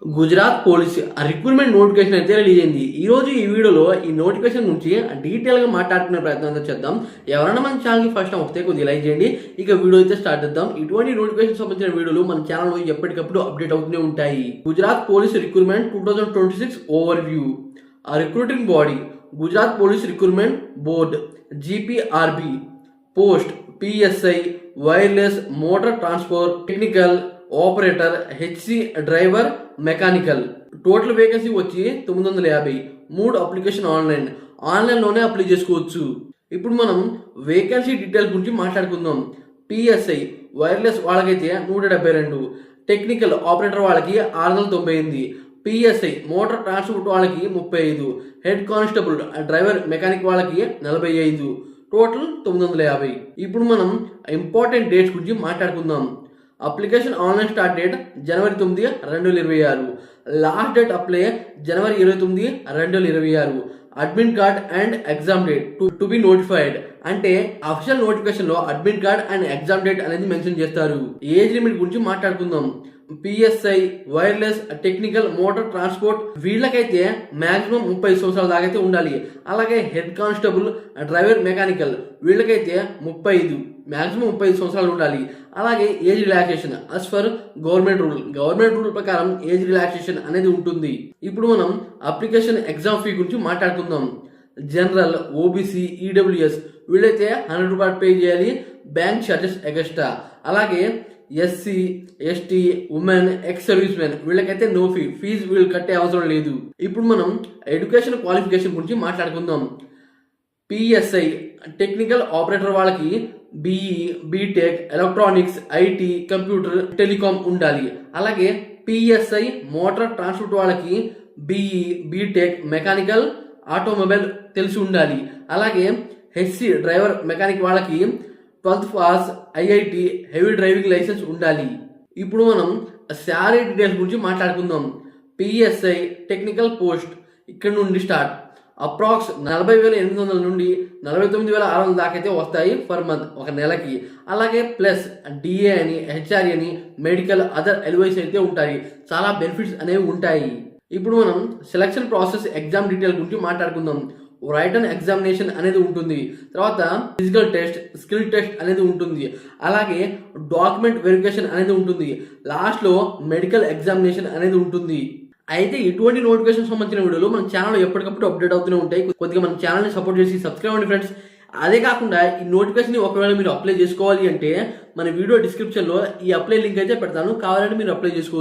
Gujarat police recruitment notification అయితే release అయింది. ఈ రోజు ఈ వీడియోలో ఈ నోటిఫికేషన్ గురించి డీటెయిల్ గా మాట్లాడుకునే ప్రయత్నం చేద్దాం. ఎవరైనా మన ఛానల్ కి ఫస్ట్ టైం వస్తే కొద్దిగా లైక్ చేయండి. ఇక వీడియో అయితే స్టార్ట్ చేద్దాం. ఇటువంటి నోటిఫికేషన్ సంబంధించిన వీడియోలు మన ఛానల్ లో ఎప్పటికప్పుడు అప్డేట్ అవుతూనే ఉంటాయి. Gujarat police recruitment 2026 overview. ఆ recruiting body Gujarat police recruitment board GPRB. Post PSI wireless motor transport technical operator HC driver mechanical. Total vacancy వచ్చి 950. 3 అప్లికేషన్ ఆన్లైన్లోనే అప్లై చేసుకోవచ్చు. ఇప్పుడు మనం వేకెన్సీ డీటెయిల్స్ గురించి మాట్లాడుకుందాం. PSI వైర్లెస్ వాళ్ళకైతే 172, టెక్నికల్ ఆపరేటర్ వాళ్ళకి 698, PSI మోటార్ ట్రాన్స్పోర్ట్ వాళ్ళకి 35, హెడ్ కానిస్టేబుల్ డ్రైవర్ మెకానిక్ వాళ్ళకి 45, టోటల్ 950. ఇప్పుడు మనం ఇంపార్టెంట్ డేట్స్ గురించి మాట్లాడుకుందాం. Application online start date January 9, 2026. Last date apply January 29, 2026. Admit card and exam date to be notified. అంటే official notification లో admit card and exam date అనేది mention చేస్తారు. Age limit గురించి మాట్లాడుకుందాం. PSI wireless technical motor transport వీళ్ళకైతే maximum 30 సంవత్సరాల దాకా అయితే ఉండాలి. అలాగే హెడ్ కానిస్టేబుల్ డ్రైవర్ మెకానికల్ వీళ్ళకైతే 35, మాక్సిమం 35 సంవత్సరాలు ఉండాలి. అలాగే age relaxation as per government rule ప్రకారం ఏజ్ రిలాక్సేషన్ అనేది ఉంటుంది. ఇప్పుడు మనం అప్లికేషన్ ఎగ్జామ్ ఫీ గురించి మాట్లాడుకుందాం. జనరల్, OBC, EWS వీళ్ళైతే 100 రూపాయలు పే చేయాలి, బ్యాంక్ చార్జెస్ ఎగస్ట్రా. అలాగే SC, ST, women, ex servicemen వీళ్ళకైతే నో ఫీజు వీళ్ళు కట్టే అవసరం లేదు. ఇప్పుడు మనం ఎడ్యుకేషన్ క్వాలిఫికేషన్ గురించి మాట్లాడుకుందాం. PSI టెక్నికల్ ఆపరేటర్ వాళ్ళకి BE, BTech, electronics, IT, computer, telecom ఉండాలి. అలాగే PSI మోటార్ ట్రాన్స్పోర్ట్ వాళ్ళకి BE, BTech, మెకానికల్, ఆటోమొబైల్ తెలిసి ఉండాలి. అలాగే HC డ్రైవర్ మెకానిక్ వాళ్ళకి 12th pass, IIT, heavy driving licence ఉండాలి. ఇప్పుడు మనం శాలరీ డీటెయిల్స్ గురించి మాట్లాడుకుందాం. PSI టెక్నికల్ పోస్ట్ ఇక్కడ నుండి స్టార్ట్ అప్రాక్స్ 40,800 నుండి 49,600 దాకా అయితే వస్తాయి పర్ మంత్, ఒక నెలకి. అలాగే ప్లస్ DA అని, HRA అని, మెడికల్, అదర్ అడ్వైస్ అయితే ఉంటాయి. చాలా బెనిఫిట్స్ అనేవి ఉంటాయి. ఇప్పుడు మనం సెలక్షన్ ప్రాసెస్ ఎగ్జామ్ డీటెయిల్ గురించి మాట్లాడుకుందాం. రైటన్ ఎగ్జామినేషన్ అనేది ఉంటుంది. తర్వాత ఫిజికల్ టెస్ట్, స్కిల్ టెస్ట్ అనేది ఉంటుంది. అలాగే డాక్యుమెంట్ వెరిఫికేషన్ అనేది ఉంటుంది. లాస్ట్ లో మెడికల్ ఎగ్జామినేషన్ అనేది ఉంటుంది. అయితే ఇటువంటి నోటిఫికేషన్ సంబంధించిన వీడియోలు మన ఛానల్ ఎప్పటికప్పుడు అప్డేట్ అవుతూనే ఉంటాయి. కొద్దిగా మన ఛానల్ ని సపోర్ట్ చేసి సబ్స్క్రైబ్ అవ్వండి ఫ్రెండ్స్. అదే కాకుండా ఈ నోటిఫికేషన్ ఒకవేళ మీరు అప్లై చేసుకోవాలి అంటే మన వీడియో డిస్క్రిప్షన్ లో ఈ అప్లై లింక్ అయితే పెడతాను, కావాలంటే మీరు అప్లై చేసుకోవచ్చు.